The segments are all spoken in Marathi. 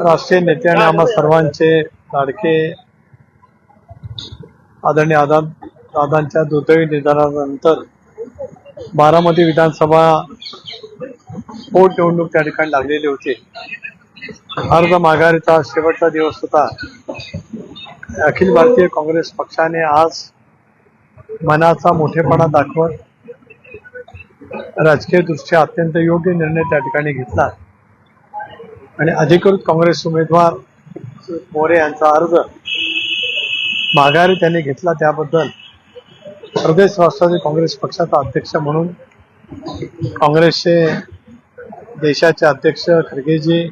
राष्ट्रीय नेते आणि आम्हा सर्वांचे लाडके आदरणीय दादांच्या दुर्दैवी निधनानंतर बारामती विधानसभा पोटनिवडणूक त्या ठिकाणी लागलेली होती. अर्ज माघारीचा शेवटचा दिवस होता. अखिल भारतीय काँग्रेस पक्षाने आज मनाचा मोठेपणा दाखवत राजकीय दृष्ट्या अत्यंत योग्य निर्णय त्या ठिकाणी घेतला आणि अधिकृत काँग्रेस उमेदवार मोरे यांचा अर्ज माघारी त्यांनी घेतला. त्याबद्दल प्रदेश राष्ट्रवादी काँग्रेस पक्षाचा अध्यक्ष म्हणून काँग्रेसचे देशाचे अध्यक्ष खरगेजी,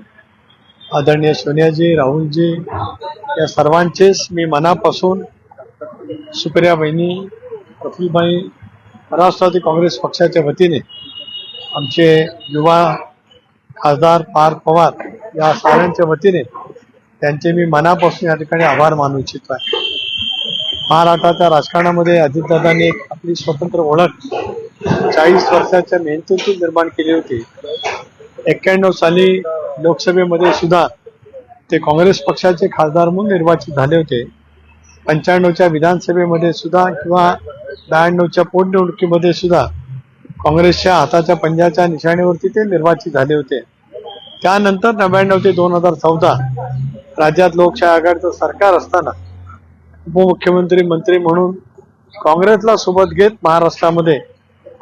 आदरणीय सोनियाजी, राहुलजी या सर्वांचेच मी मनापासून सुप्रिया बहिणी, प्रफुल्लभाई, राष्ट्रवादी काँग्रेस पक्षाच्या वतीने आमचे युवा खासदार पार्थ पवार या साऱ्यांच्या वतीने त्यांचे मी मनापासून या ठिकाणी आभार मानू इच्छितो आहे. महाराष्ट्राच्या राजकारणामध्ये अजितदादांनी एक आपली स्वतंत्र ओळख 40 वर्षाच्या मेहनतीतून निर्माण केली होती. 91 साली लोकसभेमध्ये सुद्धा ते काँग्रेस पक्षाचे खासदार म्हणून निर्वाचित झाले होते. 95च्या विधानसभेमध्ये सुद्धा किंवा 92च्या पोटनिवडणुकीमध्ये सुद्धा काँग्रेसच्या हाताच्या पंजाच्या निशाणीवरती ते निर्वाचित झाले होते. त्यानंतर 99 ते 2014 राज्यात लोकशाही आघाडीचं सरकार असताना उपमुख्यमंत्री मंत्री म्हणून काँग्रेसला सोबत घेत महाराष्ट्रामध्ये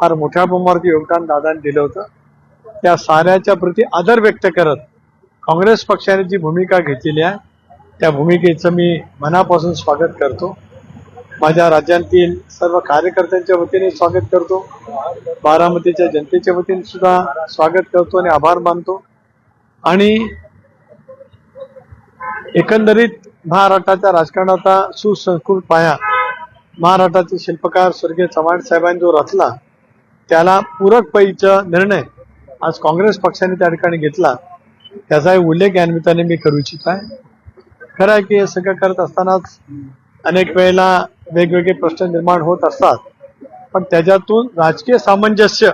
फार मोठ्या प्रमाणात योगदान दादांनी दिलं होतं. त्या साऱ्याच्या प्रती आदर व्यक्त करत काँग्रेस पक्षाने जी भूमिका घेतलेली आहे त्या भूमिकेचं मी मनापासून स्वागत करतो. माझ्या राज्यातील सर्व कार्यकर्त्यांच्या वतीने स्वागत करतो. बारामतीच्या जनतेच्या वतीने सुद्धा स्वागत करतो आणि आभार मानतो. आणि एकंदरीत महाराष्ट्राच्या राजकारणाचा सुसंस्कृत पाया महाराष्ट्राचे शिल्पकार स्वर्गीय चव्हाण साहेबांनी जो रचला त्याला पूरक पैचा निर्णय आज काँग्रेस पक्षाने त्या ठिकाणी घेतला. त्याचाही उल्लेख या निमित्ताने मी करू इच्छित आहे. खरं आहे की हे सगळं करत असतानाच अनेक वेळेला वेगवेगळे प्रश्न निर्माण होत असतात, पण त्याच्यातून राजकीय सामंजस्य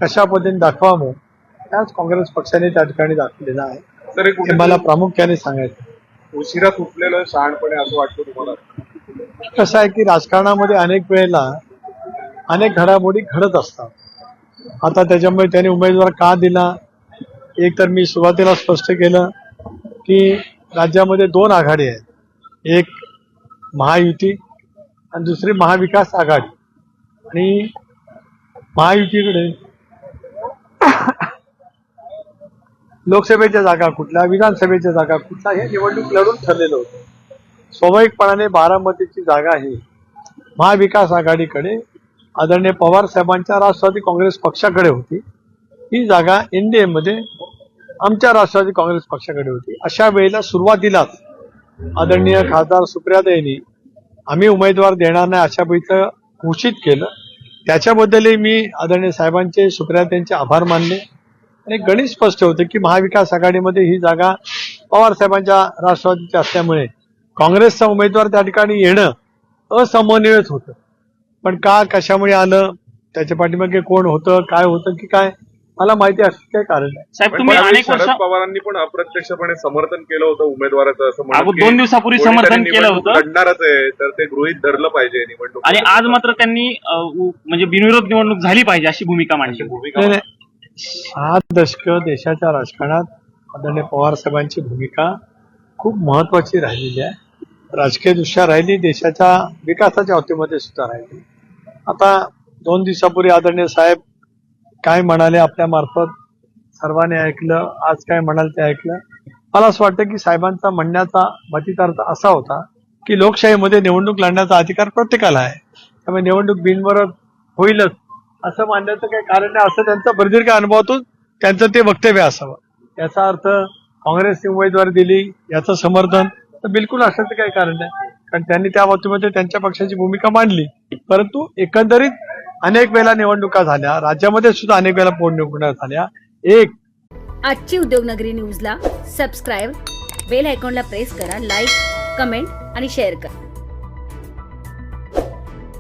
कशा पद्धतीने दाखवावं त्याच काँग्रेस पक्षाने त्या ठिकाणी दाखवलेलं आहे. हे मला प्रामुख्याने सांगायचं. उशिरा तुटलेलं शहाणपणे असं वाटतं तुम्हाला? कसं आहे की राजकारणामध्ये अनेक वेळेला अनेक घडामोडी घडत असतात. आता त्याच्यामुळे त्यांनी उमेदवार का दिला, एक तर मी सुरुवातीला स्पष्ट केलं की राज्यामध्ये 2 आघाडी आहेत. एक महायुती आणि दुसरी महाविकास आघाडी. आणि महायुतीकडे लोकसभेच्या जागा कुठल्या, विधानसभेच्या जागा कुठल्या हे निवडणूक लढून ठरलेलं होतं. स्वाभाविकपणाने बारामतीची जागा ही महाविकास आघाडीकडे आदरणीय पवार साहेबांच्या राष्ट्रवादी काँग्रेस पक्षाकडे होती. ही जागा एनडीएमध्ये आमच्या राष्ट्रवादी काँग्रेस पक्षाकडे होती. अशा वेळेला सुरुवातीलाच आदरणीय खासदार सुप्रियाताईंनी आम्ही उमेदवार देणार नाही अशा वेळेचं घोषित केलं. त्याच्याबद्दलही मी आदरणीय साहेबांचे, सुप्रियाताईंचे आभार मानले. आणि गणित स्पष्ट होतं की महाविकास आघाडीमध्ये ही जागा पवार साहेबांच्या राष्ट्रवादीची असल्यामुळे काँग्रेसचा उमेदवार त्या ठिकाणी येणं असमन्वयित होतं. पण का, कशामुळे आलं, त्याच्या पाठीमागे कोण होतं, काय होतं की काय मला माहिती असं काही कारण नाही. साहेब, तुम्ही अनेक वर्ष शरद पवारांनी पण अप्रत्यक्षपणे समर्थन केलं होतं उमेदवाराचं, असं म्हणत 2 दिवसापूर्वी समर्थन केलं होतं. लढणारच आहे तर ते गृहीत धरलं पाहिजे निवडणूक. आणि आज मात्र त्यांनी म्हणजे बिनविरोध निवडणूक झाली पाहिजे अशी भूमिका मांडली. 6 दशकं देशाच्या राजकारणात आदरणीय पवार साहेबांची भूमिका खूप महत्वाची राहिलेली आहे. राजकीय दृष्ट्या राहिली, देशाच्या विकासाच्या बाबतीमध्ये सुद्धा राहिली. आता 2 दिवसापूर्वी आदरणीय साहेब काय म्हणाले आपल्या मार्फत सर्वांनी ऐकलं. आज काय म्हणाल ते ऐकलं. मला असं वाटतं की साहेबांचा म्हणण्याचा मतितार्थ असा होता की लोकशाहीमध्ये निवडणूक लढण्याचा अधिकार प्रत्येकाला आहे, त्यामुळे निवडणूक बिनविरोध होईलच असं मानण्याचं काही कारण नाही, असं त्यांचा प्रदीर्घ अनुभवातून त्यांचं ते वक्तव्य असावं. याचा अर्थ काँग्रेसने उमेदवारी दिली याचं समर्थन तर बिलकुल असण्याचं काही कारण नाही, कारण त्यांनी त्या बाबतीमध्ये त्यांच्या पक्षाची भूमिका मांडली. परंतु एकंदरीत अनेक वेळेला निवडणुका झाल्या, राज्यामध्ये सुद्धा अनेक वेळेला पोटनिवडणुका झाल्या. आजची उद्योगनगरी न्यूजला सबस्क्राईब, बेल आयकॉनला प्रेस करा, लाईक, कमेंट आणि शेअर करा.